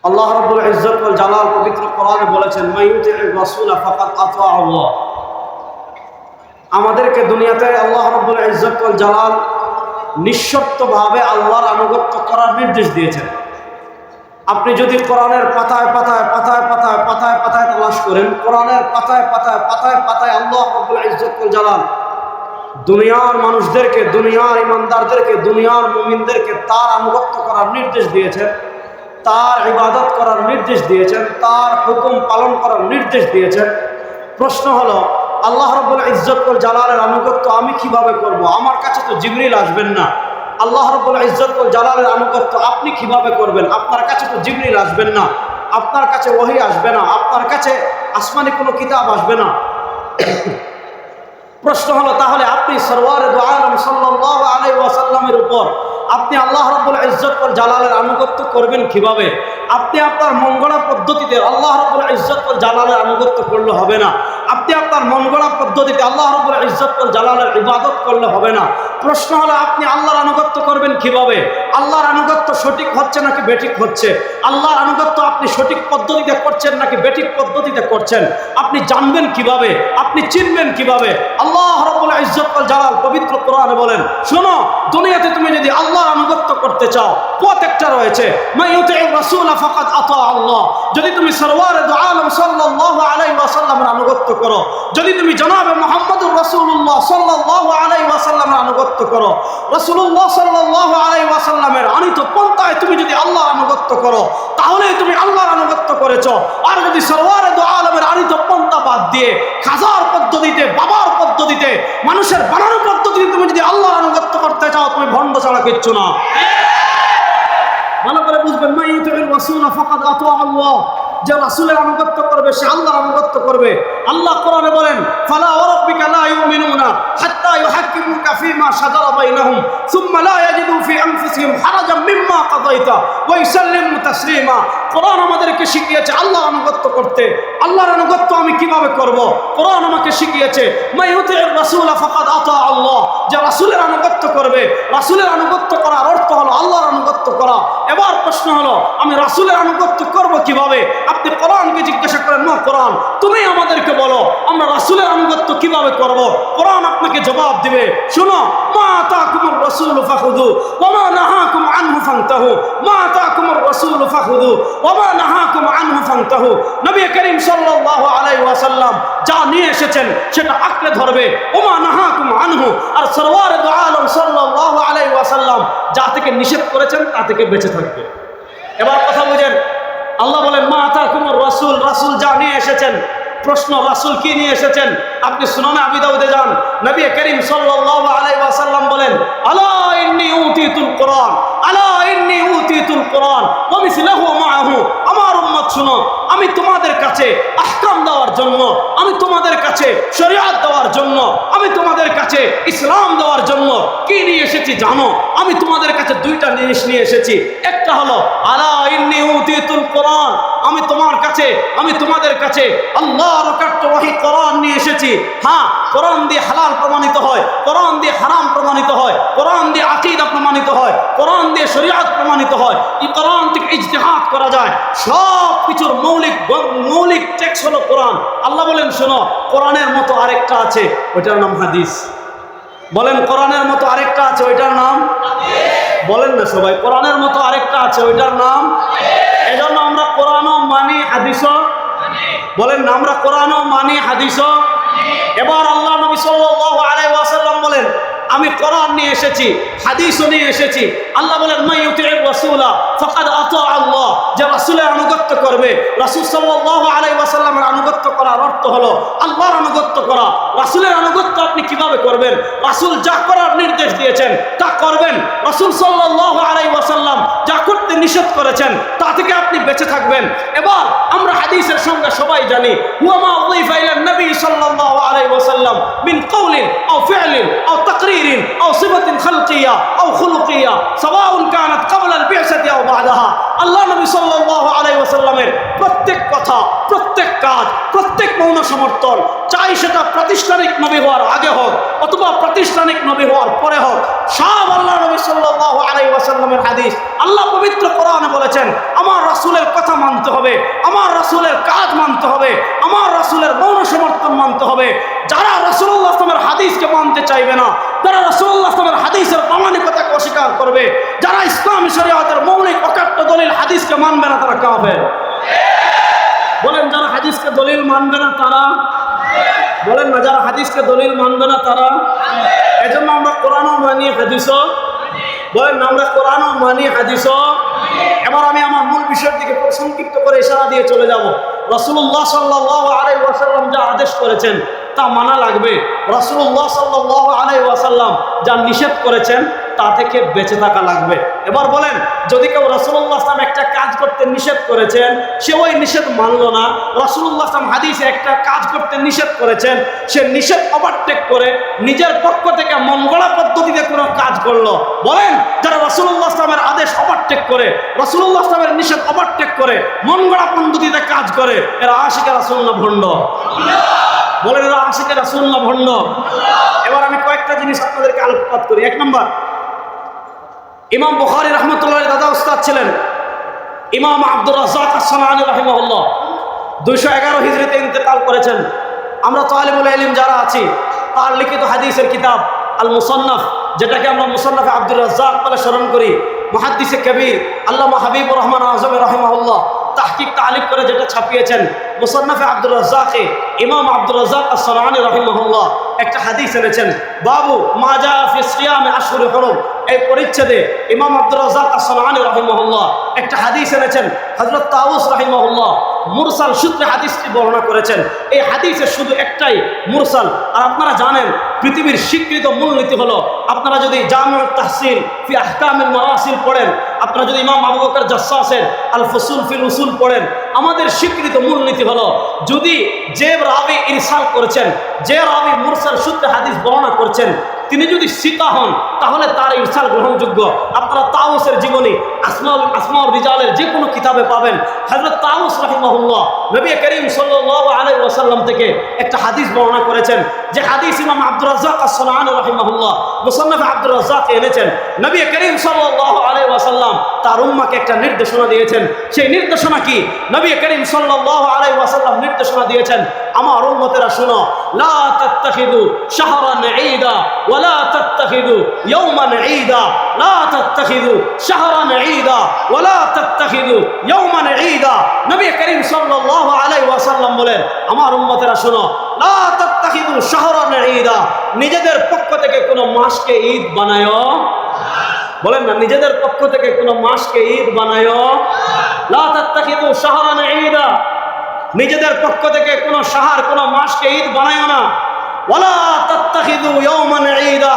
আল্লাহ রাব্বুল ইজ্জত ওয়াল জালাল পবিত্র কোরআনে বলেছেন, মাইয়ুতির রাসূলা ফাকাদ আতা আল্লাহ। আমাদেরকে দুনিয়াতে আল্লাহ রাব্বুল ইজ্জত ওয়াল জালাল নিঃশর্তভাবে আল্লাহর আনুগত্য করার নির্দেশ দিয়েছেন। আপনি যদি কোরআনের পাতায় পাতায় পাতায় পাতায় পাতায় পাতায় তালাশ করেন, কোরআনের পাতায় পাতায় পাতায় পাতায় আল্লাহ রাব্বুল ইজ্জত ওয়াল জালাল দুনিয়ার মানুষদেরকে, দুনিয়ার ইমানদারদেরকে, দুনিয়ার মুমিনদেরকে তার আনুগত্য করার নির্দেশ দিয়েছেন, তার ইবাদত করার নির্দেশ দিয়েছেন, তার হুকুম পালন করার নির্দেশ দিয়েছেন। প্রশ্ন হলো, আল্লাহ রাব্বুল ইজ্জত ওয়াল জালালের আনুগত্য আমি কিভাবে করব? আমার কাছে তো জিবরিল আসবেন না। আল্লাহ রাব্বুল ইজ্জত ওয়াল জালালের আনুগত্য আপনি কিভাবে করবেন? আপনার কাছে তো জিবরিল আসবেন না, আপনার কাছে ওহী আসবে না, আপনার কাছে আসমানি কোনো কিতাব আসবে না। প্রশ্ন হলো, তাহলে আপনি সরওয়ারে দু আলম সাল্লাল্লাহু আলাইহি ওয়াসাল্লামের উপর আপনি আল্লাহ রাব্বুল ইজ্জত ওয়াল জালালের আনুগত্য করবেন কিভাবে? আপনি আপনার মনগড়া পদ্ধতিতে আল্লাহ রাব্বুল ইজ্জত ওয়াল জালালের আনুগত্য করলে হবে না। আপনি আপনার মনগড়া পদ্ধতিতে আল্লাহ রাব্বুল ইজ্জত ওয়াল জালালের ইবাদত করলে হবে না। প্রশ্ন হলো, আপনি আল্লাহর আনুগত্য করবেন কিভাবে? আল্লাহর আনুগত্য সঠিক হচ্ছে নাকি বেঠিক হচ্ছে? আল্লাহর আনুগত্য আপনি সঠিক পদ্ধতিতে করছেন নাকি বেঠিক পদ্ধতিতে করছেন? আপনি জানবেন কিভাবে? আপনি চিনবেন কিভাবে? আল্লাহ রাব্বুল ইজ্জত ওয়াল জালাল পবিত্র কোরআনে বলেন, শোনো, দুনিয়াতে তুমি যদি আল্লাহর আনুগত্য করতে চাও, পথ একটা রয়েছে, মাইয়ুতির রাসূলা ফাকাদ আতা আল্লাহ। যদি তুমি সরওয়ারে দু আলম সাল্লাল্লাহু আলাইহি ওয়াসাল্লামের আনুগত্য করো, যদি তুমি জনাবে মুহাম্মদুর রাসূলুল্লাহ সাল্লাল্লাহু আলাইহি ওয়াসাল্লামের আনুগত্য করো, রাসূলুল্লাহ সাল্লাল্লাহু আলাইহি ওয়াসাল্লামের আনিত পন্থায় তুমি যদি আল্লাহর আনুগত্য করো, তাহলে তুমি আল্লাহর আনুগত্য করেছো। আর যদি সরওয়ারে দু আলমের আনিত পন্থা বাদ দিয়ে খাজার পদ্ধতিতে, বাবার পদ্ধতিতে, মানুষের বানানো পদ্ধতিতে তুমি যদি আল্লাহর আনুগত্য করতে চাও, তুমি ভণ্ড ছাড়া কিচ্ছু না। ভালো করে বুঝবেন, মাইয়ুতির রাসূলা ফাকাদ আতা আল্লাহ। যে রাসূলের আনুগত্য করবে সে আল্লাহর আনুগত্য করবে। আল্লাহ কোরআনে বলেন, ফালা ওয়া রাব্বিকা লা ইউমিনুনা হাত্তা ইউহাক্কিমুকা ফীমা শাজারা বাইনাহুম সুম্মা লা ইয়াজিদু ফি আনফুসিহিম হারাজাম মিম্মা কাযাইতা ওয়া ইউসাল্লিমু তাসলিমা। কোরআন আমাদেরকে শিখিয়েছে আল্লাহর আনুগত্য করতে। আল্লাহর আনুগত্য আমি কিভাবে করব? কোরআন আমাকে শিখিয়েছে, মাইয়ুতির রাসূলা ফাকাদ আতা আল্লাহ। যে রাসূলের আনুগত্য করবে, রাসূলের আনুগত্য করার অর্থ হলো আল্লাহর আনুগত্য করা। এবার প্রশ্ন হলো, আমি রাসূলের আনুগত্য করব কিভাবে? আপনি কোরআনকে জিজ্ঞাসা করেন, না কোরআন তুমি আমাদেরকে বলো আমরা রাসূলের আনুগত্য কিভাবে করব? কোরআন আপনাকে জবাব দিবে, শুনো, মা আতাকুমুর রাসূল ফাখুযু ওয়া মা নাহাকুম আনহু ফান্তাহু, মা আতাকুমুর রাসূল ফাখুযু ওয়া মা নাহাকুম আনহু ফান্তাহু। নবী করিম সাল্লাল্লাহু আলাইহি ওয়াসাল্লাম যা নিয়ে এসেছেন সেটা আঁকড়ে ধরবে, ওয়া মা নাহাকুম আনহু। আর সরওয়ারে দু আলম সাল্লাল্লাহু আলাইহি ওয়াসাল্লাম যা থেকে নিষেধ করেছেন তা থেকে বেঁচে থাকবে। এবার কথা বুঝেন, আল্লাহ বলেন, মা আতাকুমুর রাসূল, রাসূল যা নিয়ে এসেছেন। প্রশ্ন, রাসূল কি নিয়ে এসেছেন? আপনি সুনানে আবি দাউদে যান, নবী করিম সাল্লাল্লাহু আলাইহি ওয়াসাল্লাম বলেন, আলা ইন্নী উতীতুল কোরআন, আলা ইন্নী উতীতুল কোরআন ওয়া মিসলাহু মাআহু। আমার উম্মত শুনো, আমি তোমাদের কাছে আহকাম দেওয়ার জন্য, আমি তোমাদের কাছে শরীয়ত দেওয়ার জন্য, আমি তোমাদের কাছে ইসলাম দেওয়ার জন্য কি নিয়ে এসেছি জানো? আমি তোমাদের কাছে দুইটা জিনিস নিয়ে এসেছি। একটা হলো আলা ইন্নী উতীতুল কোরআন, আমি তোমাদের কাছে আল্লাহর অকাট্য ওহী কোরআন নিয়ে এসেছি। হ্যাঁ, কোরআন দিয়ে হালাল প্রমাণিত হয়, কোরআন দিয়ে হারাম প্রমাণিত হয়, কোরআন দিয়ে আকীদা প্রমাণিত হয়, কোরআন দিয়ে শরীয়ত প্রমাণিত হয়, এই কোরআন থেকে ইজতিহাদ করা যায়। সব কিছুর মৌলিক টেক্সট হলো কোরআন। আল্লাহ বলেন, শোনো, কোরআনের মতো আরেকটা আছে, ওইটার নাম হাদিস। বলেন, কোরআনের মতো আরেকটা আছে, ওইটার নাম হাদিস। বলেন না সবাই, কোরআনের মতো আরেকটা আছে, ওইটার নাম হাদিস। এজন্য আমরা কোরআনও মানি, হাদিসও মানি। বলেন না, আমরা কোরআনও মানি, হাদিসও মানি। এবার আল্লাহ নবী সাল্লাল্লাহু আলাইহি ওয়াসাল্লাম বলেন, আমি কোরআন নিয়ে এসেছি, হাদিসও নিয়ে এসেছি। আল্লাহ বলেন, মাইয়ুতির রাসূলা ফাকাদ আতা আল্লাহ। যে রাসূলের আনুগত্য করবে, রাসূল সাল্লাল্লাহু আলাইহি ওয়াসাল্লামের আনুগত্য করার অর্থ হলো আল্লাহর আনুগত্য করা। রাসূলের আনুগত্য আপনি কিভাবে করবেন? রাসূল যা করার নির্দেশ দিয়েছেন তা করবেন। রাসূল সাল্লাল্লাহু আলাইহি ওয়াসাল্লাম যা করতে নিষেধ করেছেন তা থেকে আপনি বেঁচে থাকবেন। এবার আমরা হাদিসের সঙ্গে সবাই জানি, হুয়া মা উযিফা ইলা নবী সাল্লাল্লাহু আলাইহি ওয়াসাল্লাম মিন কওলিন আও ফি'লিন আও তাকরীর أو صفة خلقية أو خلقية سواء كانت قبل البعثة أو بعدها। আল্লাহ নবী সাল্লাল্লাহু আলাইহি ওয়াসাল্লামের প্রত্যেক কথা, প্রত্যেক কাজ, প্রত্যেক মৌন সমর্থন, চাই সেটা প্রাতিষ্ঠানিক নবী হওয়ার আগে হোক অথবা প্রাতিষ্ঠানিক নবী হওয়ার পরে হোক, সব আল্লাহ নবী সাল্লাল্লাহু আলাইহি ওয়াসাল্লামের হাদিস। আল্লাহ পবিত্র কোরআনে বলেছেন আমার রাসূলের কথা মানতে হবে, আমার রাসূলের কাজ মানতে হবে, আমার রাসূলের মৌন সমর্থন মানতে হবে। যারা রাসূলুল্লাহ সাল্লাল্লাহু আলাইহি ওয়াসাল্লামের হাদিসকে মানতে চাইবে না, যারা রাসূলুল্লাহ সাল্লাল্লাহু আলাইহি ওয়াসাল্লামের হাদিসের প্রামাণিকতাকে অস্বীকার করবে, যারা ইসলামী শরীয়তের মৌলিক অকাট্য দলিল হাদিসকে মানবে না, তারা কাফের। বলেন যারা হাদিসকে দলিল মানবে না তারা, বলেন না যারা হাদিসকে দলিল মানবে না তারা। এজন্য আমরা কোরআনও মানি হাদিসও, বলেন না আমরা কোরআনও মানি হাদিসও। এবার আমি আমার মূল বিষয়ের দিকে সংক্ষিপ্ত করে ইশারা দিয়ে চলে যাব। রাসূলুল্লাহ সাল্লাল্লাহু আলাইহি ওয়াসাল্লাম যা আদেশ করেছেন তা মানা লাগবে। রাসূলুল্লাহ সাল্লাল্লাহু আলাইহি ওয়াসাল্লাম যা নিষেধ করেছেন তা থেকে বেঁচে থাকা লাগবে। এবার বলেন যদি কেউ রাসূলুল্লাহ সাল্লাল্লাহু একটা কাজ করতে নিষেধ করেছেন, সে ওই নিষেধ মানলো না, রাসূলুল্লাহ সাল্লাল্লাহু হাদিসে একটা কাজ করতে নিষেধ করেছেন, সে নিষেধ ওভারটেক করে নিজের পক্ষ থেকে মন গড়া পদ্ধতিতে কোনো কাজ করলো। বলেন যারা রাসূলুল্লাহ সাল্লাল্লাহু আদেশ ওভারটেক করে, রাসূলুল্লাহ সাল্লাল্লাহু নিষেধ ওভারটেক করে মন গড়া পদ্ধতিতে কাজ করে, এরা আশিকে রাসূল না ভণ্ড? বলেন এরা আশিকে রাসূল না ভণ্ড? এবার আমি কয়েকটা জিনিস আপনাদেরকে আলোকপাত করি। এক নম্বর, ইমাম বুখারী রাহমাতুল্লাহ দাদা উস্তাদ ছিলেন ইমাম আব্দুর রাজ্জাক আস-সানাআনী রাহিমাহুল্লাহ, 211 হিজরিতে ইন্তেকাল করেছেন। আমরা তালিবুল ইলম যারা আছি তার লিখিত হাদিসের কিতাব আল মুসান্নাফ, যেটাকে আমরা মুসান্নাফে আব্দুর রাজ্জাক বলে স্মরণ করি, মুহাদ্দিসে কবির আল্লামা হাবিবুর রহমান আযম রাহিমাহুল্লাহ তাহকিক তালিব করে যেটা ছাপিয়েছেন মুসান্নাফে আব্দুর রাজ্জাকে, ইমাম আব্দুর রাজ্জাক আস-সানাআনী রাহিমাহুল্লাহ একটা হাদিস এনেছেন, বাবু মা জা ফি সিয়ামে আশহুর হুরুম। এই পরিচ্ছেদে ইমাম আব্দুর রাজ্জাক আস-সানাআনী রাহিমাহুল্লাহ একটা হাদিস এনেছেন। হযরত তাউস রাহিমাহুল্লাহ মুরসাল সূত্রে হাদিসটি বর্ণনা করেছেন। এই হাদিসের শুধু একটাই মুরসাল। আর আপনারা জানেন পৃথিবীর স্বীকৃত মূলনীতি হলো, আপনারা যদি জামিউত তাহসিল ফি আহকামিল মারাসিল পড়েন, আপনারা যদি ইমাম আবু বকর জাসসাসের আল ফুসুল ফিল উসুল পড়েন, আমাদের স্বীকৃত মূলনীতি হলো যদি যে রাবি ইরসাল করেছেন, যে রাবি মুরসাল সূত্রে হাদিস বর্ণনা করছেন, তিনি যদি সিকা হন তাহলে তার ইরসাল গ্রহণযোগ্য। আপনারা তাউসের জীবনী আসমাউর রিজালের যে কোনো কিতাবে পাবেন। হযরত তাউস রাহিমাহুল্লাহ নবী করিম সাল্লাল্লাহু আলাইহি ওয়াসাল্লাম থেকে একটা হাদিস বর্ণনা করেছেন, যে হাদিস ইমাম আব্দুর রাজ্জাক আস-সানাআনী রাহিমাহুল্লাহ মুসান্নাফে আব্দুর রাজ্জাকে এনেছেন। নবী করিম সাল্লাল্লাহু আলাইহি ওয়াসাল্লাম তার উম্মাহকে একটা নির্দেশনা দিয়েছেন। সেই নির্দেশনা কি? নবী করিম সাল্লাল্লাহু আলাইহি ওয়াসাল্লাম নির্দেশনা দিয়েছেন, আমার উম্মতেরা শুনো, লা তাত্তাখিযু শাহরান ঈদা ওয়া লা তাত্তাখিযু ইয়াওমান ঈদা, লা তাত্তাখিযু শাহরান ঈদা ওয়া লা তাত্তাখিযু ইয়াওমান ঈদা। নবী করিম সাল্লাল্লাহু আলাইহি ওয়াসাল্লাম বলেন, আমার উম্মতেরা শুনো, লা তাত্তাখিযু শাহরান ঈদা, নিজেদের পক্ষ থেকে কোনো মাসকে ঈদ বানায়ো। বলেন না, নিজেদের পক্ষ থেকে কোনো মাসকে ঈদ বানায়ো। লা তাত্তাখিযু শাহরান ঈদা, নিজেদের পক্ষ থেকে কোনো শাহর কোনো মাসকে ঈদ বানায়ো না। ওয়ালা তাত্তাখিযু ইয়াওমান ঈদা,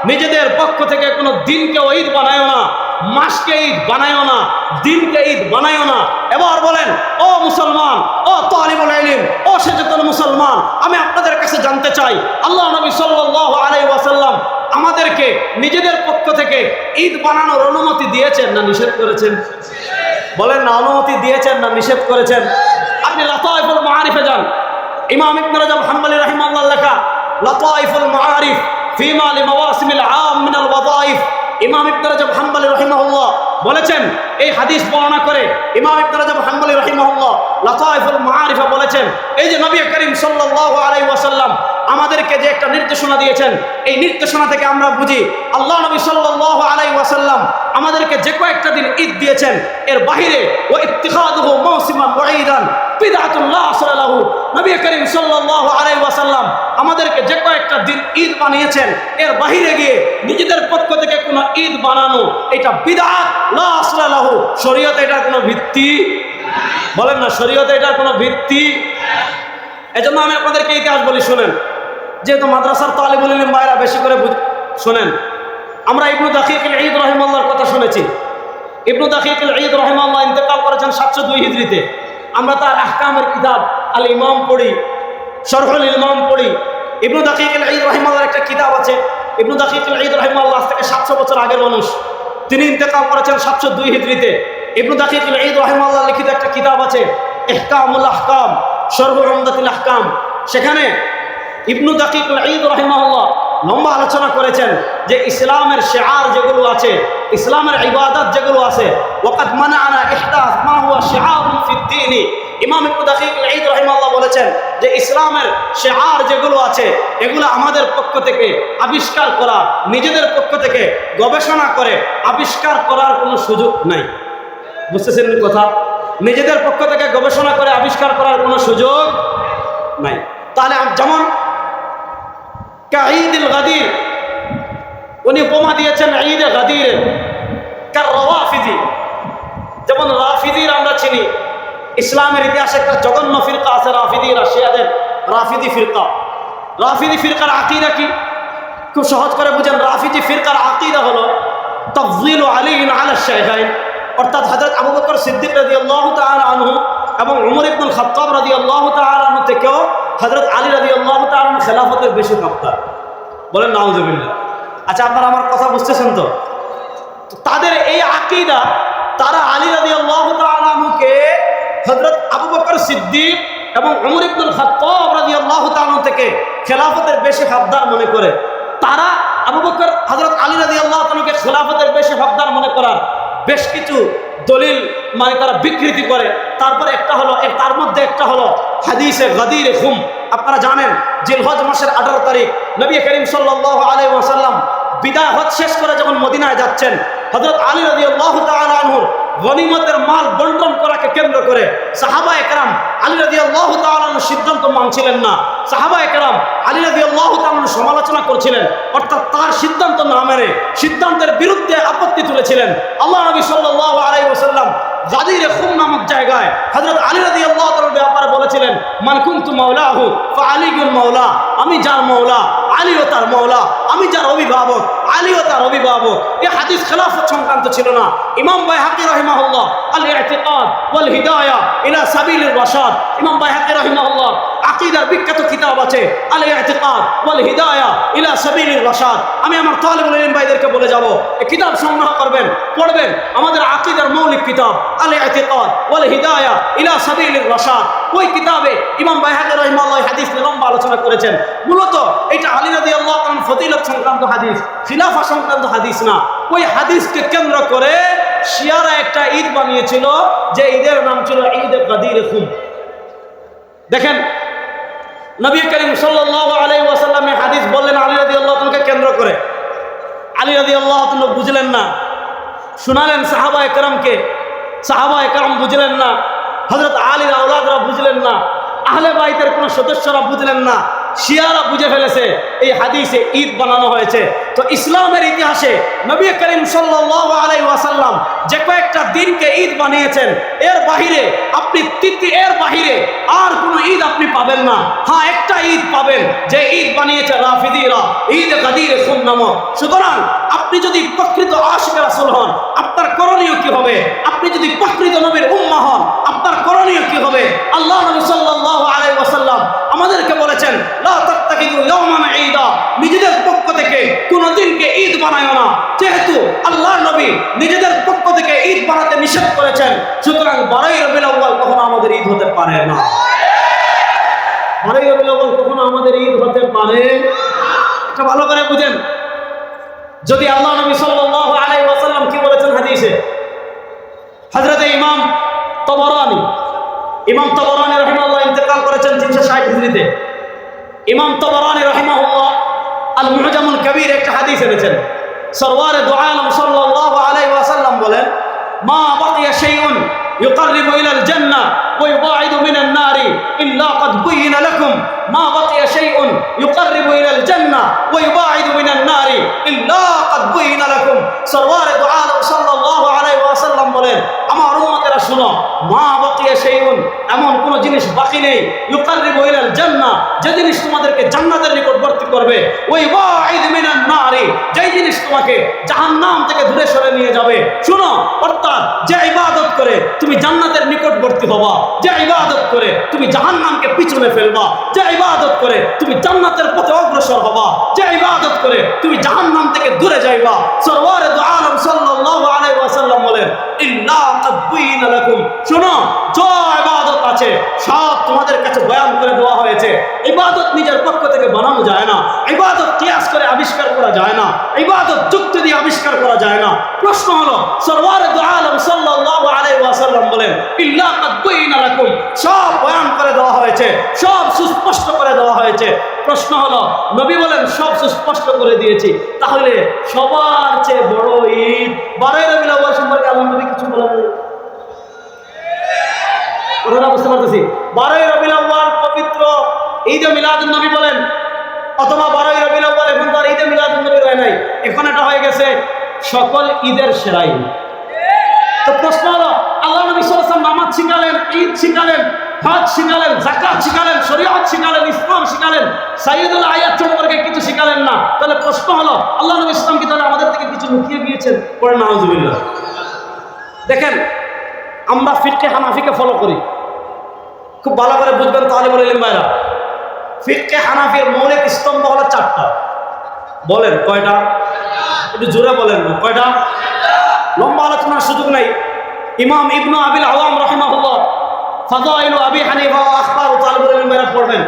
নিজেদের পক্ষ থেকে কোনো দিনকে ঈদ বানায়ো না, মাসকে ঈদ বানায়ো না, দিনকে ঈদ বানায়ো না। এবার বলেন ও মুসলমান, ও তালিবুল ইলম, ও সচেতন মুসলমান, আমি আপনাদের কাছে জানতে চাই, আল্লাহ নবী সাল্লাল্লাহু আলাইহি ওয়াসাল্লাম আমাদেরকে নিজেদের পক্ষ থেকে ঈদ বানানোর অনুমতি দিয়েছেন না নিষেধ করেছেন? বলেন না, অনুমতি দিয়েছেন না নিষেধ করেছেন? আপনি লাতাইফুল মাআরিফে যান, ইমাম ইবনে রাজব হাম্বলী রাহিমাহুল্লাহ লেখা লাতাইফুল মাআরিফ ফিমা লিমাওয়াসিমিল আম মিনাল ওয়াযাইফ। ইমাম ইবনে রাজব হাম্বলী রাহিমাহুল্লাহ বলেছেন, এই হাদিস বর্ণনা করে ইমাম ইবনে রাজব হাম্বলী রাহিমাহুল্লাহ লাতাইফুল মাআরিফে বলেছেন, এই যে নবী করিম সাল্লাল্লাহু আলাইহি ওয়াসাল্লাম আমাদেরকে যে একটা নির্দেশনা দিয়েছেন, এই নির্দেশনা থেকে আমরা বুঝি আল্লাহ নবী সাল্লাল্লাহু আলাইহি ওয়াসাল্লাম আমাদেরকে যে কয়েকটা দিন ঈদ দিয়েছেন, এর বাহিরে ওয়া ইত্তিখাযুহু মাওসিমান ওয়া ঈদান বিদআতুন লা আসলা লাহু। নবী করিম সাল্লাল্লাহু আলাইহি ওয়াসাল্লাম আমাদেরকে যে কয়েকটা দিন ঈদ বানিয়েছেন, এর বাহিরে গিয়ে নিজেদের পক্ষ থেকে কোনো ঈদ বানানো, এটা বিদআত লা আসলা লাহু। শরীয়তে এটার কোনো ভিত্তি, বলেন না, শরীয়তে এটার কোনো ভিত্তি। এজন্য আমি আপনাদেরকে ইতিহাস বলি, শুনেন, যেহেতু মাদ্রাসার তালিবুল ইলম ভাইরা বেশি করে শোনেন। আমরা ইবনু দাকিক আল ঈদ রাহিমাহুল্লাহর কথা শুনেছি। ইবনু দাকিক আল ঈদ রাহিমাহুল্লাহ ইন্তেকাল করেছেন 702 হিজরিতে। আমরা তার আহকামের কিতাব আল ইমাম পড়ি, শরহুল ইমাম পড়ি। ইবনু দাকিক আল ঈদ রাহিমাহুল্লাহর একটা কিতাব আছে। ইবনু দাকিক আল ঈদ রাহিমাহুল্লাহ থেকে 700 বছর আগের মানুষ, তিনি ইন্তেকাল করেছেন 702 হিজরিতে। ইবনু দাকিক আল ঈদ রাহিমাহুল্লাহ লিখিত একটা কিতাব আছে ইহকামুল আহকাম, শরহু উমদাতুল আহকাম, সেখানে ইবনু দাকিকুল ঈদ রাহিমাহুল্লাহ লম্বা আলোচনা করেছেন যে ইসলামের শিআর যেগুলো আছে, ইসলামের ইবাদত যেগুলো আছে, ওয়াকাদ মানানা ইহদাস মা হুয়া শিআরুন ফিদ-দীন। ইমাম ইবনু দাকিকুল ঈদ রাহিমাহুল্লাহ বলেছেন যে ইসলামের শিআর যেগুলো আছে এগুলো আমাদের পক্ষ থেকে আবিষ্কার করা, নিজেদের পক্ষ থেকে গবেষণা করে আবিষ্কার করার কোনো সুযোগ নাই। বুঝতেছেন কথা? নিজেদের পক্ষ থেকে গবেষণা করে আবিষ্কার করার কোনো সুযোগ নাই। তাহলে যেমন ঈদুল গাদির, উনি উপমা দিয়েছেন ঈদে গাদির কার রাওয়াফিদি, যেমন রাফিদির আমরা চিনি, ইসলামের ইতিহাসে একটা জঘন্য ফিরকা আছে রাফিদি, রাশিয়াদের রাফিদি ফিরকা। রাফিদি ফিরকার আকীদা কি? খুব সহজ করে বুঝেন। রাফিদি ফিরকার আকীদা হলো তাফযীলু আলী আলা শাইখাইন, অর্থাৎ হযরত আবু বকর সিদ্দিক রাদিয়াল্লাহু তাআলা আনহু এবং উমর ইবনুল খাত্তাব রাদিয়াল্লাহু তাআলা আনহু থেকেও হযরত আলী রাদিয়াল্লাহু তাআলা আনহু খেলাফতের বেশি হকদার। বলেন নাউজুবিল্লাহ। আচ্ছা, আপনারা আমার কথা বুঝতেছেন তো? তাদের এই আকীদা, তারা আলী রাদিয়াল্লাহু তাআলা আনহুকে হযরত আবু বকর সিদ্দিক এবং উমর ইবনুল খাত্তাব রাদিয়াল্লাহু তাআলা থেকে খেলাফতের বেশি হকদার মনে করে। তারা আবু বকর হযরত আলী রাদিয়াল্লাহু তাআলাকে খেলাফতের বেশি হকদার মনে করার বেশ কিছু দলিল মানে তারা বিকৃতি করে। তারপরে একটা হলো, তার মধ্যে একটা হলো হাদিসে গাদির খুম। আপনারা জানেন জিলহজ মাসের 18 তারিখ নবী করিম সাল্লাল্লাহু আলাইহি ওয়াসাল্লাম বিদায় হজ শেষ করে যখন মদিনায় যাচ্ছেন, হযরত আলী রাদিয়াল্লাহু তাআলা আনহুর গনিমতের মাল বন্টন করাকে কেন্দ্র করে সাহাবায়ে কেরাম আলী রাদিয়াল্লাহু তাআলা আনহুর সিদ্ধান্ত মানছিলেন না। সাহাবায়ে কেরাম আলী রাদিয়াল্লাহু তাআলা আনহুর সমালোচনা করছিলেন, অর্থাৎ তার সিদ্ধান্ত না মেনে সিদ্ধান্তের বিরুদ্ধে আপত্তি তুলেছিলেন। আল্লাহ নবী সাল্লাল্লাহু আলাইহি ওয়াসাল্লাম গাদিরে খুম নামক জায়গায় হযরত আলী রাদিয়াল্লাহু তাআলার ব্যাপারে বলেছিলেন, মান কুনতু মাওলাহু ফাআলিউল মাওলা, আমি যার মাওলা আলীও তার মাওলা, আমি যার অভিভাবক আলীও তার অভিভাবক। এই হাদিস খেলাফত সংক্রান্ত ছিল না। ইমাম বাইহাকি রাহিমাহুল্লাহ আল ইতিকাদ ওয়াল হিদায়া ইলা সাবিলির রাশাদ, ইমাম বাইহাকি রাহিমাহুল্লাহ আকীদার বিখ্যাত কিতাব আছে আল ইতিকাদ ওয়াল হিদায়া ইলা সাবিলির রাশাদ। আমি আমার তালিবুল ইলম ভাইদেরকে বলে যাব, এই কিতাব সংগ্রহ করবেন, পড়বেন। আমাদের আকীদার মৌলিক কিতাব আল ইতিকাদ ওয়াল হিদায়া ইলা সাবিলির রাশাদ। ওই কিতাবে ইমাম বাইহাকি রাহিমাহুল্লাহ হাদিস নিয়ে লম্বা আলোচনা করেছেন। মূলত এটা আলী রাদিয়াল্লাহু তাআলার ফজিলত সংক্রান্ত হাদিস, খিলাফা সংক্রান্ত হাদিস না। ওই হাদিসকে কেন্দ্র করে শিয়ারা একটা ঈদ বানিয়েছিল, যে ঈদের নাম ছিল ঈদে গাদির খুম। দেখেন নবী করিম সাল্লাল্লাহু আলাইহি ওয়াসাল্লাম এই হাদিস বললেন আলী রাদিয়াল্লাহু তাআলাকে কেন্দ্র করে। আলী রাদিয়াল্লাহু তাআলা বুঝলেন না, শোনালেন সাহাবায়ে কেরামকে, সাহাবায়ে কেরাম বুঝলেন না, হযরত আলীর আওলাদরা বুঝলেন না, আহলে বাইতের কোনো সদস্যরা বুঝলেন না, শিয়ারা বুঝে ফেলেছে এই হাদিসে ঈদ বানানো হয়েছে। তো ইসলামের ইতিহাসে নবী করিম সাল্লাল্লাহু আলাইহি ওয়াসাল্লাম যে কয়েকটা দিনকে ঈদ বানিয়েছেন, এর বাহিরে আপনি এর বাহিরে আর কোনো ঈদ আপনি পাবেন না। হ্যাঁ, একটা ঈদ পাবেন যে ঈদ বানিয়েছে রাফিদিরা, ঈদ গাদির খুম নামক। সুতরাং আপনি যদি প্রকৃত আশিক রাসূল হন, আপনার করণীয় কি হবে? আপনি যদি প্রকৃত নবীর উম্মাহ হন, আপনার করণীয় কি হবে? আল্লাহ নবী সাল্লাল্লাহু আলাইহি ওয়াসাল্লাম আমাদেরকে বলেছেন, লা তাত্তাখিযু ইয়াওমান ঈদা, নিজেদের পক্ষ থেকে কোনো দিনকে ঈদ বানায় না। যেহেতু আল্লাহর নবী নিজেদের পক্ষ থেকে ঈদ বানাতে নিষেধ করেছেন, সুতরাং 12 রবিউল আউয়াল কখনো আমাদের ঈদ হতে পারে না। 12 রবিউল আউয়াল কখনো আমাদের ঈদ হতে পারে না। এটা ভালো করে বুঝেন। যদি আল্লাহ নবী সাল্লাল্লাহু আলাইহি ওয়াসাল্লাম কি বলেছেন হাদিসে, হযরত ইমাম তাবরানী রাহিমাহুল্লাহ ইন্তেকাল করেছেন 360 হিজরিতে। ইমাম তাবরানী রাহিমাহুল্লাহ আল মুআজামুল কবির একটা হাদিস এনেছেন। সরওয়ারে দু আলম সাল্লাল্লাহু আলাইহি ওয়াসাল্লাম বলেন, মা বাকিয়া শাইউন ইউকাররিবু ইলাল জান্নাহ ওয়া ইউবাইদু মিনান নারি ইল্লা ক্বাদ বুয়িনা লাকুম, মা বাকিয়া শাইউন ইউকাররিবু ইলাল জান্নাহ ওয়া ইউবাইদু মিনান নারি ইল্লা ক্বাদ বুয়িনা লাকুম। সরওয়ারে দু আলম সাল্লাল্লাহু আলাইহি ওয়াসাল্লাম বলেন, আমার উম্মতেরা শুনো, মা বাকিয়া শাইউন, এমন কোন জিনিস বাকি নেই, ইউকাররিবু ইলাল জান্নাহ, যে জিনিস তোমাদেরকে জান্নাতের নিকটবর্তী করবে, ওয়া ইউবাইদু মিনান নারি, যে জিনিস তোমাকে জাহান্নাম থেকে দূরে সরে নিয়ে যাবে। শুনো, অর্থাৎ যে ইবাদত করে তুমি জান্নাতের নিকটবর্তী হবা, যে ইবাদত করে তুমি জাহান্নামকে পিছনে ফেলবা, যে ইবাদত করে তুমি জান্নাতের পথে অগ্রসর হবা, যে ইবাদত করে তুমি জাহান্নাম থেকে দূরে যাইবা। সরওয়ারে দু আলম সাল্লাল্লাহু আলাইহি ওয়াসাল্লাম বলেন, ইল্লা ক্বাদ বুয়িনা লাকুম, শুনো, যে সব তোমাদের কাছে বয়ান করে দেওয়া হয়েছে। ইবাদত নিজের পক্ষ থেকে বানানো যায় না, ইবাদত কিয়াস করে আবিষ্কার করা যায় না, ইবাদত যুক্তি দিয়ে আবিষ্কার করা যায় না। প্রশ্ন হলো সরওয়ারে দু আলম সাল্লাল্লাহু আলাইহি ওয়াসাল্লাম বলেন ইল্লা কাদ বাইনা লাকুম, সব বয়ান করে দেওয়া হয়েছে, সব সুস্পষ্ট করে দেওয়া হয়েছে। প্রশ্ন হলো নবী বলেন সব সুস্পষ্ট করে দিয়েছি, তাহলে সবার চেয়ে বড় ঈদ 12ই রবিউল আউয়াল সম্পর্কে আল্লাহ নবী কিছু বলেন না? কথাটা বুঝতে পারতেছি? 12ই রবিউল আউয়াল পবিত্র ঈদে মিলাদুন নবী বলেন, অথবা 12ই রবিউল আউয়াল এখন তো আর ঈদে মিলাদুন নবী রয় নাই, এখন এটা হয়ে গেছে সকল ঈদের সেরা ঈদ। তো প্রশ্ন হলো আল্লাহ নবী সাল্লাল্লাহু আলাইহি ওয়াসাল্লাম নামাজ শিখালেন, ঈদ শিখালেন, হজ শিখালেন, যাকাত শিখালেন, শরীয়ত শিখালেন, ইসলাম শিখালেন, সাইয়্যিদুল আয়াত সম্পর্কে কিছু শিখালেন না। তাহলে প্রশ্ন হলো আল্লাহ নবী ইসলাম কি তাহলে আমাদের থেকে কিছু লুকিয়ে গিয়েছেন? পরে নাউজুবিল্লাহ। দেখেন আমরা ফিকহে হানাফিকে ফলো করি, খুব ভালো করে বুঝবেন তালিবুল ইলম ভাইরা। ফিকহে হানাফির মৌলিক স্তম্ভ হলো 4টা। বলেন কয়টা? একটু জোরে বলেন না কয়টা? লম্বা আলোচনার সুযোগ নাই। ইমাম ইবনু আবিল আওয়াম রাহিমাহুল্লাহ ফাদাইলু আবি হানিফা ওয়া আখবারু তালিবুল ইলম ভাইরা পড়বেন।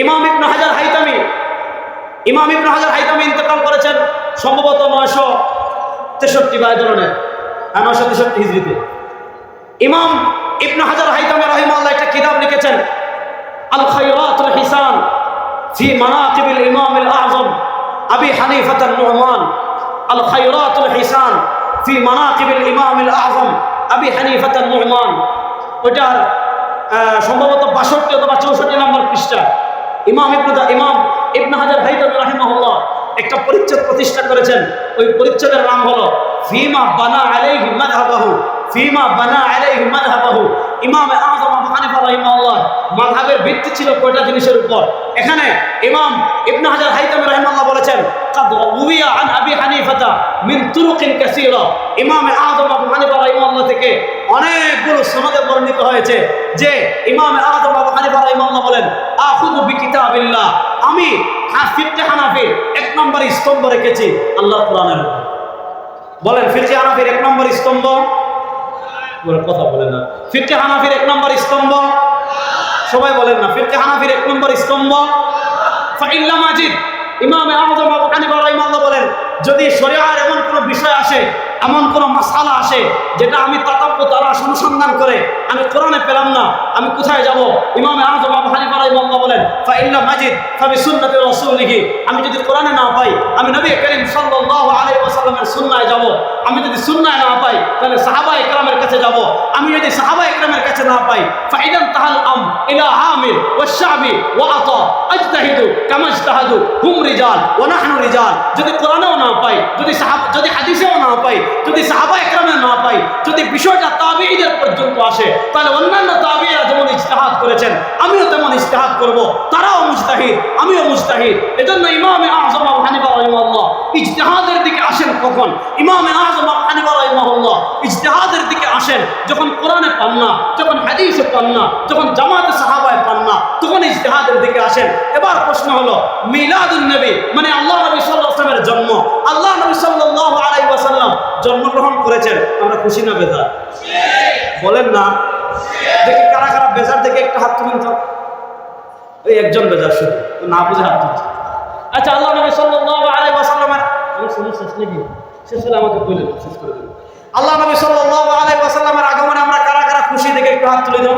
ইমাম ইবনে হাজার হাইতামি ইন্তেকাল করেছেন সম্ভবত 963 বা এই ধরনের 963 হিজরিতে। ইমাম ইবনে হাজার হাইতামি রাহিমাহুল্লাহ একটা কিতাব লিখেছেন আল খায়রাতুল হিসান ফি মানাকিবিল ইমামিল আযম আবি হানিফাতুন নুমান। আল খায়রাতুল হিসান ফি মানাকিবিল ইমামিল আযম আবি হানিফাতুন নুমান। ওইটার সম্ভবত 62 অথবা 64 নম্বর পৃষ্ঠা ইমাম ইবনে হাজার হাইতামি রাহিমাহুল্লাহ একটা পরিচ্ছেদ প্রতিষ্ঠা করেছেন। ওই পরিচ্ছেদের নাম হলো ফিমা বানা আলাইহি মাযহাবাহু, ফিমা বানা আলাইহি মাযহাবাহু। ইমাম আযম আবু হানিফা রাহিমাহুল্লাহ মাযহাবের ভিত্তি ছিল কয়টা জিনিসের উপর? এখানে ইমাম ইবনে হাজার হাইতামি রাহিমাহুল্লাহ বলেছেন কাদ রুবিয়া আন আবি হানিফাতা মিন তুরুকিন কাসীরা। ইমাম আযম আবু হানিফা রাহিমাহুল্লাহ থেকে অনেকগুলো সনদে বর্ণিত হয়েছে যে ইমাম আযম আবু হানিফা রাহিমাহুল্লাহ বলেন আখুযু বিকিতাবিল্লাহ, আমি ফিকহে হানাফির 1 নম্বর স্তম্ভ রেখেছি আল্লাহর কোরআনের উপর। বলেন ফিকহে হানাফির 1 নম্বর স্তম্ভ, বলেন কথা বলেন না। ফিকহে হানাফির 1 নম্বর স্তম্ভ, সবাই বলেন না। ফিকহে হানাফির 1 নম্বর স্তম্ভ ফাইল্লা মাজিদ। ইমাম আযম আবু হানিফা রাহিমাহুল্লাহ বলেন যদি শরীয়তের এমন কোনো বিষয় আসে, এমন কোনো মাসআলা আসে যেটা আমি তালাশ অনুসন্ধান করে আমি কোরআনে পেলাম না, আমি কোথায় যাব? ইমাম আযম আবু হানিফা রাহিমাহুল্লাহ বলেন ফাইল্লা মাজিদ ফাবি সুন্নতি রাসূলিহি। আমি যদি কোরআনে না পাই আমি নবী করিম সাল্লাল্লাহু আলাইহি ওয়াসাল্লামের সুন্নাহে যাব। আমি যদি সুন্নাহে না পাই তাহলে সাহাবায়ে কেরামের কাছে যাব। আমি যদি সাহাবায়ে কেরামের কাছে না পাই ফাইদান তাহাল আম ইলা আমির ওয়া শাবি ওয়া আতা আজতাহিদু কামা ইজতাহাদু হুম রিজাল ওয়া নাহনু রিজাল। যদি কোরআনেও না পাই, যদি হাদিসেও না পাই, যদি সাহাবায়ে কেরামে না পাই, যদি বিষয়টা তাবিঈদের পর্যন্ত আসে, তাহলে অন্যান্য তাবিঈরা যেমন ইজতিহাদ করেছেন আমিও তেমন ইজতিহাদ করব। তারাও মুজতাহিদ, আমিও মুজতাহিদ। এজন্য ইমাম আযম আবু হানিফা রাহিমাহুল্লাহ ইজতিহাদের দিকে আসেন কখন? ইমাম আযম আবু হানিফা রাহিমাহুল্লাহ ইজতিহাদের দিকে আসেন যখন কোরআনে পান না, যখন হাদিসে পান না, যখন জামাতে সাহাবায়ে পান না, তখন ইজতিহাদের দিকে আসেন। এবার প্রশ্ন হলো মিলাদুন নবী মানে আল্লাহ নবী সাল্লাল্লাহু আলাইহি ওয়াসাল্লামের জন্ম। আল্লাহ নবী সাল্লাল্লাহু আলাইহি ওয়াসাল্লাম জন্মগ্রহণ করেছেন, আমরা খুশি না বেজার? বলেন না। দেখি কারা কারা বেজার থেকে একটা হাত তুলুন তো। এই একজন বেজার, শুধু না বুঝে হাত তুলছে। আচ্ছা আল্লাহ নবী সাল্লাল্লাহু আলাইহি ওয়াসাল্লামের শেষ হলে আমাকে বলে শেষ করে দেবেন। আল্লাহ নবী সাল্লাল্লাহু আলাইহি ওয়াসাল্লামের আগমনে আমরা কারা কারা খুশি দেখে একটু হাত তুলে দাও।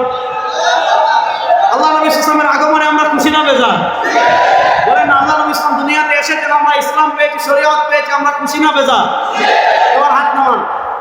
আল্লাহ নবী সাল্লাল্লাহু আলাইহি আগমনে আমরা খুশি না বেজার? বলেন আল্লাহ নবী ইসলাম দুনিয়াতে এসেছেন, আমরা ইসলাম পেয়েছি, শরীয়ত পেয়েছি, আমরা খুশি না বেজার? এবার হাত নামান।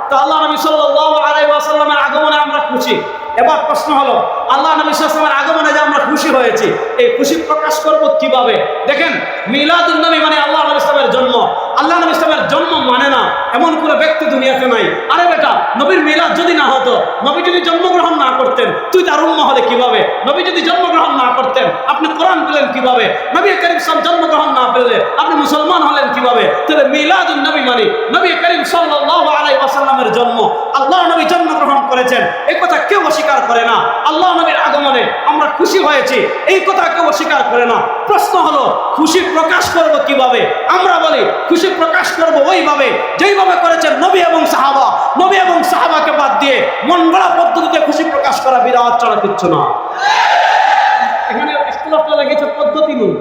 তো আল্লাহ নবী সাল্লাল্লাহু আলাইহি ওয়াসাল্লামের আগমনে আমরা খুশি। এবার প্রশ্ন হলো আল্লাহ নবী সাল্লাল্লাহু আলাইহি ওয়াসাল্লামের আগমনে যে আমরা খুশি হয়েছি, এই খুশি প্রকাশ করব কিভাবে? দেখেন মিলাদুন নবী মানে আল্লাহ নবী ইসলামের জন্ম। আল্লাহ নবী ইসলামের জন্ম মানে না এমন কোনো ব্যক্তি দুনিয়াতে নাই। আরে বেটা, নবীর মিলাদ যদি না হতো, নবী যদি জন্মগ্রহণ না করতেন, তুই তার উম্মাহ হলে কিভাবে? নবী যদি জন্মগ্রহণ না করতেন, আপনি কোরআন পেলেন কিভাবে? নবী করিম সাল্লাল্লাহু জন্মগ্রহণ না পেলে আপনি মুসলমান হলেন কিভাবে? তাহলে মিলাদুন নবী মানে নবী করিম সাল্লাল্লাহু আলাইহি ওয়াসাল্লামের জন্ম। আল্লাহ নবী জন্মগ্রহণ করেছেন, এই কথা কেউ অস্বীকার করে না। আল্লাহ নবীর আগমনে আমরা খুশি হয়েছি, এই কথা কেউ অস্বীকার করে না। প্রশ্ন হলো খুশি প্রকাশ করব কিভাবে? আমরা বলি খুশি প্রকাশ করব ওইভাবে যেইভাবে করেছেন নবী এবং সাহাবা। নবী এবং সাহাবাকে বাদ দিয়ে মন গড়া পদ্ধতিতে খুশি প্রকাশ করা বিদআত ছাড়া কিচ্ছু না। এখানে ইখতিলাফটা লেগেছে পদ্ধতি নিয়ে।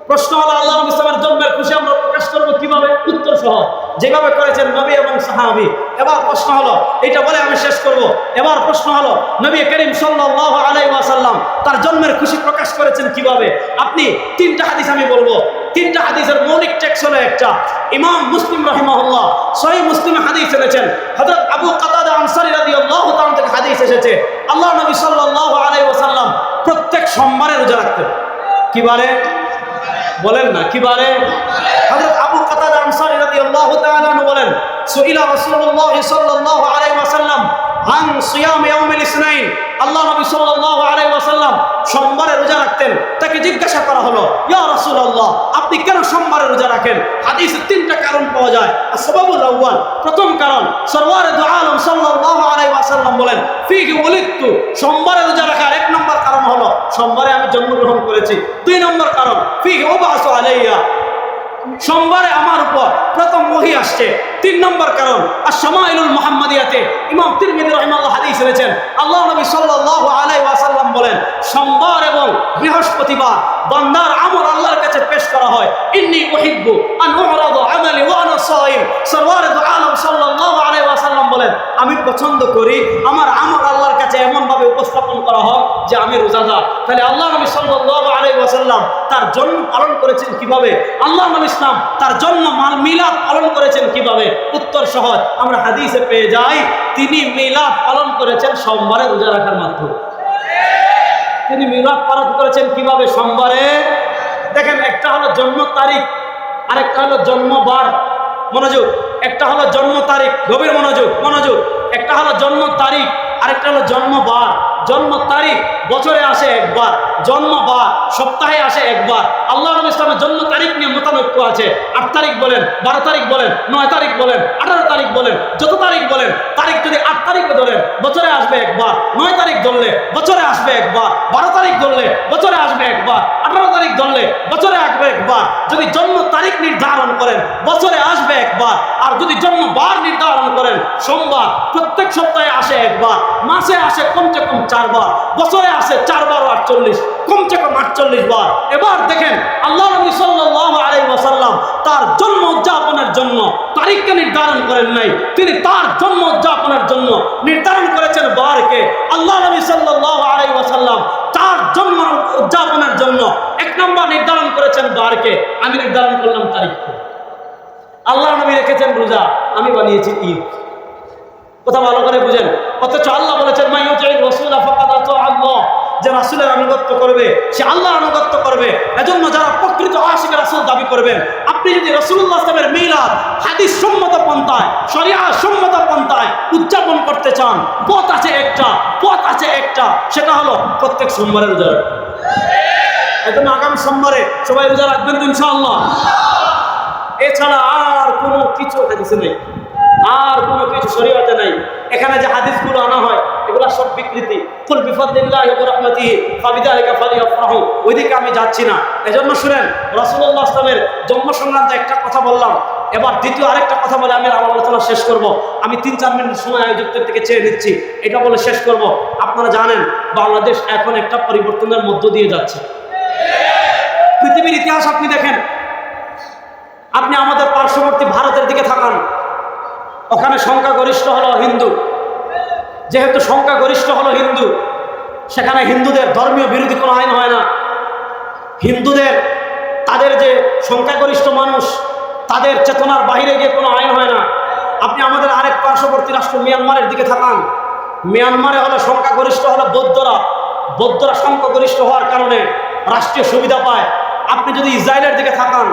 প্রশ্ন হলো আল্লাহ নবী সাল্লাল্লাহু আলাইহি ওয়াসাল্লামের জন্মের খুশি আমরা প্রকাশ করব কিভাবে? উত্তর সহজ, যেভাবে করেছেন নবী এবং সাহাবী। এবার প্রশ্ন হলো, এটা বলে আমি শেষ করব, এবার প্রশ্ন হলো নবী করিম সাল্লাল্লাহু আলাইহি ওয়াসাল্লাম তার জন্মের খুশি প্রকাশ করেছেন কিভাবে? আপনি তিনটা হাদিস আমি বলবো, তিনটা হাদিসের মৌলিক টেক্সট হলো একটা, ইমাম মুসলিম রাহিমাহুল্লাহ সহিহ মুসলিমে হাদিস এনেছেন, হযরত আবু কাতাদা আনসারী রাদিয়াল্লাহু তাআলা থেকে হাদিস এসেছে, আল্লাহ নবী সাল্লাল্লাহু আলাইহি ওয়াসাল্লাম প্রত্যেক সোমবারে রোজা রাখতেন। কি বারে? বলেন না, কি বারে? হযরত আবু কাতাদা আনসারী রাদিয়াল্লাহু তাআলা বলেন, সুইলা রাসূলুল্লাহ সাল্লাল্লাহু আলাইহি ওয়াসাল্লাম আন সিয়াম ইয়াউমিল ইসনাইন, আল্লাহ নবী সাল্লাল্লাহু আলাইহি ওয়াসাল্লাম সোমবারে রোজা রাখতেন। তাকে জিজ্ঞাসা করা হলো, ইয়া রাসূলুল্লাহ আপনি কেন সোমবারে রোজা রাখেন? হাদিসে তিনটা কারণ পাওয়া যায়। আসবাবুল আউয়াল, প্রথম কারণ, সরওয়ারে দু আলম সাল্লাল্লাহু আলাইহি ওয়াসাল্লাম বলেন, ফিহি ওয়ালিদতু, সোমবারে রোজা রাখার এক নম্বর কারণ হলো সোমবারে আমি জন্মগ্রহণ করেছি। দুই নম্বর কারণ, ফিহি উবআসু আলাইয়া, সোমবারে আমার উপর প্রথম ওহী আসছে। তিন নম্বর কারণ, আশ-শামাইলুল মুহাম্মাদিয়াতে ইমাম তিরমিজি রাহিমাহুল্লাহ হাদিস এনেছেন, আল্লাহ নবী সাল্লাল্লাহু আলাইহি ওয়াসাল্লাম বলেন, সোমবার এবং বৃহস্পতিবার বান্দার আমল আল্লাহর কাছে পেশ করা হয়। ইন্নী উহিব্বু আন উরাদা আমালি ওয়া আনা সাইম, সরওয়ারে দু আলম সাল্লাল্লাহু আলাইহি ওয়াসাল্লাম বলেন, আমি পছন্দ করি আমার আমল আল্লাহর কাছে এমন ভাবে উপস্থাপন করা হোক যে আমি রোজাদার। তাহলে আল্লাহ নবী সাল্লাল্লাহু আলাইহি ওয়াসাল্লাম তার জন্ম পালন করেছেন কিভাবে? আল্লাহ নবী ইসলাম তার জন্ম মিলাদ পালন করেছেন কিভাবে? উত্তর সহজ, আমরা হাদিসে পেয়ে যাই, তিনি মিলাদ পালন করেছেন সোমবারে রোজা রাখার মাধ্যমে। তিনি মিলাদ পালন করেছেন কিভাবে? সোমবারে। দেখেন, একটা হলো জন্ম তারিখ, আরেকটা হলো জন্মবার। মনোযোগ, একটা হলো জন্ম তারিখ, গভীর মনোযোগ, মনোযোগ। একটা হলো জন্ম তারিখ, আরেকটা হলো জন্মবার। জন্ম তারিখ বছরে আসে একবার, জন্মবার সপ্তাহে আসে একবার। আল্লাহ নবী ইসলামের জন্ম তারিখ নিয়ে মতানৈক্য আছে। 8 তারিখ বলেন, 12 তারিখ বলেন, 9 তারিখ বলেন, 18 তারিখ বলেন, যত তারিখ বলেন, তারিখ যদি 8 তারিখে ধরেন বছরে আসবে একবার, 9 তারিখ ধরলে বছরে আসবে একবার, 12 তারিখ ধরলে বছরে আসবে একবার, 18 তারিখ ধরলে বছরে আসবে একবার। যদি জন্ম তারিখ নির্ধারণ করেন বছরে আসবে একবার, আর যদি জন্মবার নির্ধারণ করেন সোমবার, প্রত্যেক সপ্তাহে আসে একবার, মাসে আসে কমসে কম 4 বার, বছরে আসে 4 বার 48, কমসে কম 48 বার। এবার দেখেন, আল্লাহ নবী সাল্লাল্লাহু আলাইহি ওয়াসাল্লাম তার জন্ম উদযাপনের জন্য তারিখকে নির্ধারণ করেন নাই, তিনি তার জন্ম উদযাপনের জন্য নির্ধারণ করেছেন বারকে। আল্লাহ নবী সাল্লাল্লাহু আলাইহি ওয়াসাল্লাম তার জন্ম উদযাপনের জন্য 1 নম্বর নির্ধারণ করেছেন বারকে, আমি নির্ধারণ করলাম তারিখকে। আল্লাহ নবী রেখেছেন রোজা, আমি বানিয়েছি ঈদ। কথা ভালো করে বুঝেন। অথচ আল্লাহ বলেছেন, মা ইউতি'র রাসূলা ফাকাদ আতা আল্লাহ, যে রাসূলের আনুগত্য করবে সে আল্লাহর আনুগত্য করবে। এজন্য যারা প্রকৃত আশিক রাসূল দাবি করবেন, আপনি যদি রাসূলুল্লাহ সাল্লাল্লাহু আলাইহি ওয়াসাল্লামের মিলাদ হাদিস সম্মত পন্থায়, শরিয়া সম্মত পন্থায় উদযাপন করতে চান, পথ আছে একটা, পথ আছে একটা, সেটা হলো প্রত্যেক সোমবারে রোজা রাখা। এজন্য আগামী সোমবারে সবাই রোজা রাখবেন তো ইনশাআল্লাহ। এছাড়া আর কোনো কিছু হাদিসে নেই, আর কোনো কিছু শরীয়তে নাই। এখানে যে হাদিসগুলো আনা হয় এগুলা সব বিকৃতি। কুল বিফাদলিল্লাহি ওয়া রাহমাতিহি ফাবিযালিকা ফালিয়াফরাহু, ওইদিকে আমি যাচ্ছি না। এজন্য শুনেন, রাসূলুল্লাহ সাল্লাল্লাহু আলাইহি ওয়াসাল্লামের জন্ম সংক্রান্ত একটা কথা বললাম, এবার দ্বিতীয় আরেকটা কথা বলে আমি আমার আলোচনা শেষ করব। আমি 3-4 মিনিট সময় আয়োজকদের থেকে চেয়ে নিচ্ছি, এটা বলে শেষ করব। আপনারা জানেন বাংলাদেশ এখন একটা পরিবর্তনের মধ্য দিয়ে যাচ্ছে। পৃথিবীর ইতিহাস আপনি দেখেন, আপনি আমাদের পার্শ্ববর্তী ভারতের দিকে তাকান, ওখানে সংখ্যাগরিষ্ঠ হলো হিন্দু। যেহেতু সংখ্যাগরিষ্ঠ হলো হিন্দু, সেখানে হিন্দুদের ধর্মীয় বিরোধী কোনো আইন হয় না। হিন্দুদের, তাদের যে সংখ্যাগরিষ্ঠ মানুষ, তাদের চেতনার বাইরে গিয়ে কোনো আইন হয় না। আপনি আমাদের আরেক পার্শ্ববর্তী রাষ্ট্র মিয়ানমারের দিকে তাকান, মিয়ানমারে হলো সংখ্যাগরিষ্ঠ হলো বৌদ্ধরা। বৌদ্ধরা সংখ্যাগরিষ্ঠ হওয়ার কারণে রাষ্ট্রীয় সুবিধা পায়। আপনি যদি ইসরায়েলের দিকে তাকান,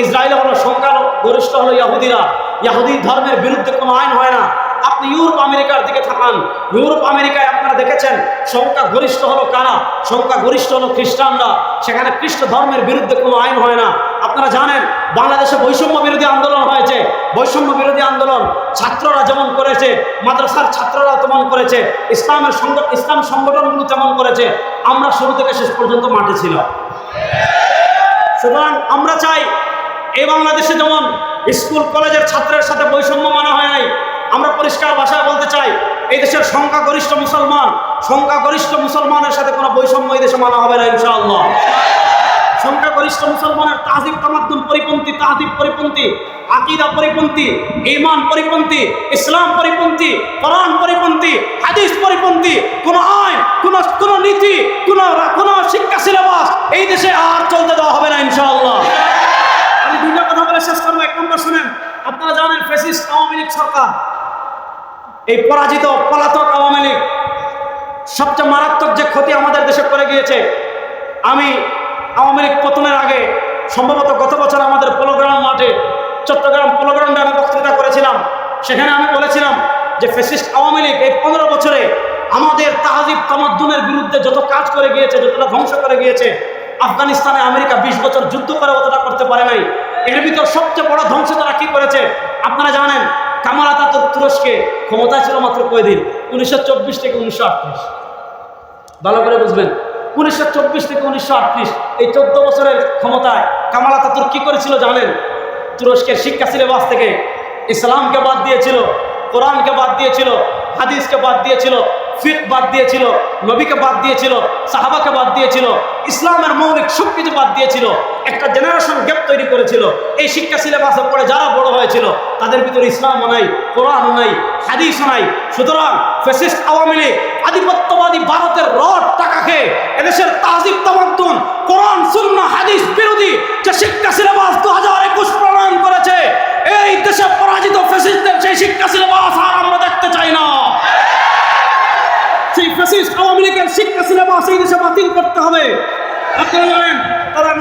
ইসরায়েলে হলো সংখ্যাগরিষ্ঠ হলো ইহুদিরা। ইহুদি ধর্মের বিরুদ্ধে কোনো আইন হয় না। আপনি ইউরোপ আমেরিকার দিকে তাকান, ইউরোপ আমেরিকায় আপনারা দেখেছেন সংখ্যাগরিষ্ঠ হলো কারা? সংখ্যাগরিষ্ঠ হলো খ্রিস্টানরা। সেখানে খ্রিস্ট ধর্মের বিরুদ্ধে কোনো আইন হয় না। আপনারা জানেন বাংলাদেশে বৈষম্য বিরোধী আন্দোলন হয়েছে। বৈষম্য বিরোধী আন্দোলন ছাত্ররা যেমন করেছে, মাদ্রাসার ছাত্ররা তেমন করেছে, ইসলাম সংগঠনগুলো তেমন করেছে। আমরা শুরু থেকে শেষ পর্যন্ত মাঠে ছিলাম। সুতরাং আমরা চাই এই বাংলাদেশে যেমন স্কুল কলেজের ছাত্রের সাথে বৈষম্য মানা হয় নাই, আমরা পরিষ্কার ভাষায় বলতে চাই এই দেশের সংখ্যাগরিষ্ঠ মুসলমান সংখ্যাগরিষ্ঠ মুসলমানের সাথে কোনো বৈষম্য এই দেশে মানা হবে না ইনশাআল্লাহ। সংখ্যাগরিষ্ঠ মুসলমানের তাহজিব তামাদ্দুন পরিপন্থী, তাহজিব পরিপন্থী, আকীদা পরিপন্থী, ঈমান পরিপন্থী, ইসলাম পরিপন্থী, কোরআন পরিপন্থী, হাদিস পরিপন্থী কোন আইন, কোন নীতি, কোন শিক্ষা সিলেবাস এই দেশে আর চলতে দেওয়া হবে না ইনশাআল্লাহ। আমি দুইটা কথা বলে শেষ করবো। এক নম্বর শুনেন, আপনারা জানেন ফ্যাসিস্ট আওয়ামী লীগ সরকার, এই পরাজিত পলাতক আওয়ামী লীগ সবচেয়ে মারাত্মক যে ক্ষতি আমাদের দেশে করে গিয়েছে। আমি আওয়ামী লীগ পতনের আগে সম্ভবত গত বছর আমাদের পোলোগ্রাম মাঠে, চট্টগ্রাম পোলোগ্রামে আমি বক্তৃতা করেছিলাম। সেখানে আমি বলেছিলাম যে ফ্যাসিস্ট আওয়ামী লীগ এই 15 বছরে আমাদের তাহজিব তামাদ্দুনের বিরুদ্ধে যত কাজ করে গিয়েছে, যতটা ধ্বংস করে গিয়েছে, আফগানিস্তানে আমেরিকা 20 বছর যুদ্ধ করে অতটা করতে পারে নাই। এর ভিতর সবচেয়ে বড় ধ্বংস তারা কি করেছে আপনারা জানেন। কামাল আতাতুর্ক তুরস্কে ক্ষমতায় ছিল মাত্র কয়দিন, 1924 থেকে 1938। ভালো করে বুঝবেন, 1924 থেকে 1938 এই 14 বছরের ক্ষমতায় কামাল আতাতুর্ক কি করেছিল জানেন? তুরস্কের শিক্ষা সিলেবাস থেকে ইসলামকে বাদ দিয়েছিল, কোরআনকে বাদ দিয়েছিল, হাদিসকে বাদ দিয়েছিল, ফিকহ বাদ দিয়েছিল, নবীকে বাদ দিয়েছিল, সাহাবাকে বাদ দিয়েছিল, ইসলামের মৌলিক সব কিছু বাদ দিয়েছিল। একটা জেনারেশন গ্যাপ তৈরি করেছিল। এই শিক্ষা সিলেবাসের পরে যারা বড় হয়েছিল তাদের ভিতরে ইসলামও নাই, কোরআনও নাই, হাদিসও নাই। সুতরাং ফ্যাসিস্ট আওয়ামী লীগ আধিপত্যবাদী ভারতের রড টাকা খেয়ে এদেশের তাহজিব তামাদ্দুন, কোরআন সুন্নাহ হাদিস বিরোধী যে শিক্ষা সিলেবাস 2021 প্রণয়ন করেছে, এই দেশে পরাজিত ফ্যাসিস্টদের সেই শিক্ষা সিলেবাস আর আমরা দেখতে চাই না। সেই ফ্যাসিস্ট আওয়ামী লীগের শিক্ষা সিলেবাস এই দেশে বাতিল করতে হবে। আপনারা জানেন তারা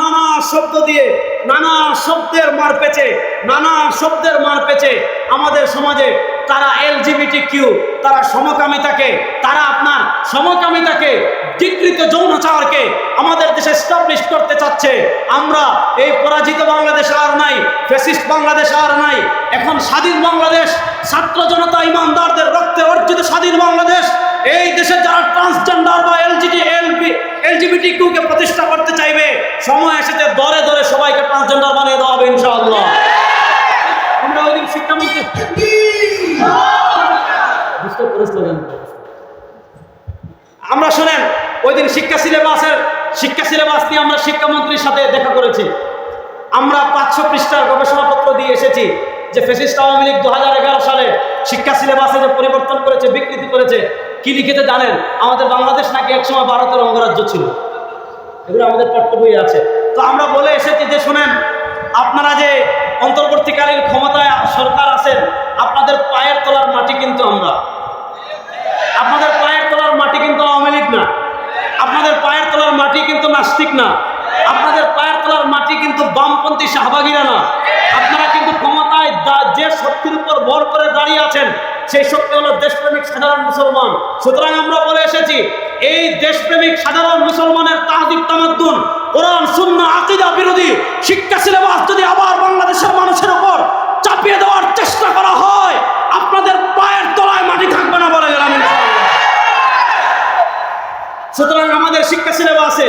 নানা শব্দ দিয়ে, নানা শব্দের মার পেঁচে আমাদের সমাজে তারা LGBTQ, তারা সমকামিতাকে স্বীকৃত যৌনাচারকে আমাদের দেশে এস্টাবলিশ করতে চাচ্ছে। আমরা এই পরাজিত বাংলাদেশ আর নাই, ফ্যাসিস্ট বাংলাদেশ আর নাই। এখন স্বাধীন বাংলাদেশ, ছাত্র জনতা ইমানদারদের রক্তে অর্জিত স্বাধীন বাংলাদেশ। এই দেশে যারা ট্রান্সজেন্ডার বা LGBTQ কে প্রতিষ্ঠা করতে চাইবে, সময় এসেছে দরে দরে সবাইকে ট্রান্সজেন্ডার বানিয়ে দেওয়া হবে ইনশাআল্লাহ। আমরা ওই দিন শিক্ষামন্ত্রী আমরা শোনেন ওই দিন শিক্ষা সিলেবাস নিয়ে আমরা শিক্ষামন্ত্রীর সাথে দেখা করেছি। আমরা 500 পৃষ্ঠার গবেষণাপত্র দিয়ে এসেছি যে ফ্যাসিস্ট আওয়ামী লীগ 2011 সালে শিক্ষা সিলেবাসে যে পরিবর্তন করেছে, বিকৃতি করেছে। কি লিখেতে জানেন? আমাদের বাংলাদেশ নাকি একসময় ভারতের অঙ্গরাজ্য ছিল। এগুলো আমাদের পাঠ্য বইয়ে আছে। তো আমরা বলে এসেছি যে শোনেন, আপনারা যে অন্তর্বর্তীকালীন ক্ষমতায় সরকার আছেন, আপনাদের পায়ের তলার মাটি কিন্তু আমরা, আপনাদের পায়ের তলার মাটি কিন্তু আওয়ামী লীগ না, আপনাদের পায়ের তলার মাটি কিন্তু নাস্তিক না, আপনাদের পায়ের তলার মাটি কিন্তু বামপন্থী শাহবাগীরা না। আপনারা কিন্তু ক্ষমতায় যে শক্তির উপর ভর করে দাঁড়িয়ে আছেন, সেই শক্তি হলো দেশপ্রেমিক সাধারণ মুসলমান। সুতরাং আমরা বলে এসেছি, এই দেশপ্রেমিক সাধারণ মুসলমানের তাহজিব তামাদ্দুন, কোরআন সুন্নাহ আকীদা বিরোধী শিক্ষা সিলেবাস যদি আবার বাংলাদেশের মানুষের উপর চাপিয়ে দেওয়ার চেষ্টা করা হয়, আপনাদের পায়ের তলায় মাটি থাকবে না বলে গেলাম ইনশাআল্লাহ। সুতরাং আমাদের শিক্ষা সিলেবাসে,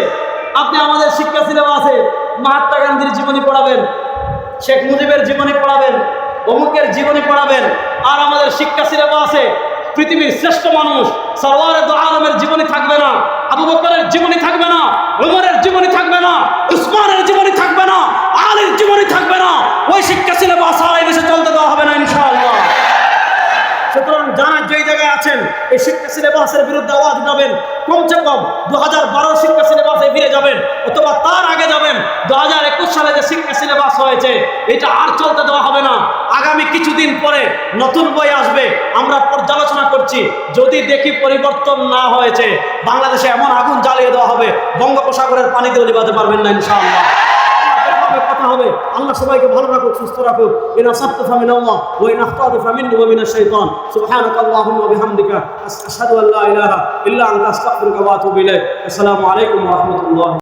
আপনি আমাদের শিক্ষা সিলেবাসে মহাত্মা গান্ধীর জীবনী পড়াবেন, শেখ মুজিবের জীবনী পড়াবেন, অমুকের জীবনী পড়াবেন, আর আমাদের শিক্ষা সিলেবাসে পৃথিবীর শ্রেষ্ঠ মানুষ সরওয়ারে দো আলমের জীবনী থাকবে না, আবু বকরের জীবনী থাকবে না, উমরের জীবনী থাকবে না, উসমানের জীবনী থাকবে না, আলীর জীবনী থাকবে না। ওই শিক্ষা সিলেবাস আর এই দেশে চলতে দেওয়া হবে না ইনশাআল্লাহ। সুতরাং যারা যেই জায়গায় আছেন এই শিক্ষা সিলেবাসের বিরুদ্ধে আওয়াজ উঠাবেন। কমসে কম 2012 শিক্ষা সিলেবাসে ফিরে যাবেন, অথবা তার আগে যাবেন। 2021 সালে যে শিক্ষা সিলেবাস হয়েছে এটা আর চলতে দেওয়া হবে না। আগামী কিছুদিন পরে নতুন বই আসবে, আমরা পর্যালোচনা করছি। যদি দেখি পরিবর্তন না হয়েছে, বাংলাদেশে এমন আগুন জ্বালিয়ে দেওয়া হবে বঙ্গোপসাগরের পানিতেও নিভাতে পারবেন না ইনশাআল্লাহ। কথা হবে। আল্লাহ সবাইকে ভালো রাখুক, সুস্থ রাখুক। ইন আসাবতু ফামিনাল্লাহ ওয়া ইন আখতাতু ফামিন্নি ওয়া মিনাশ শাইতান। সুবহানাকাল্লাহুম্মা ওয়া বিহামদিকা আশহাদু আল্লা ইলাহা ইল্লা আনতা আস্তাগফিরুকা ওয়া আতুবু ইলাইক। আসসালামু আলাইকুম ওয়া রাহমাতুল্লাহ।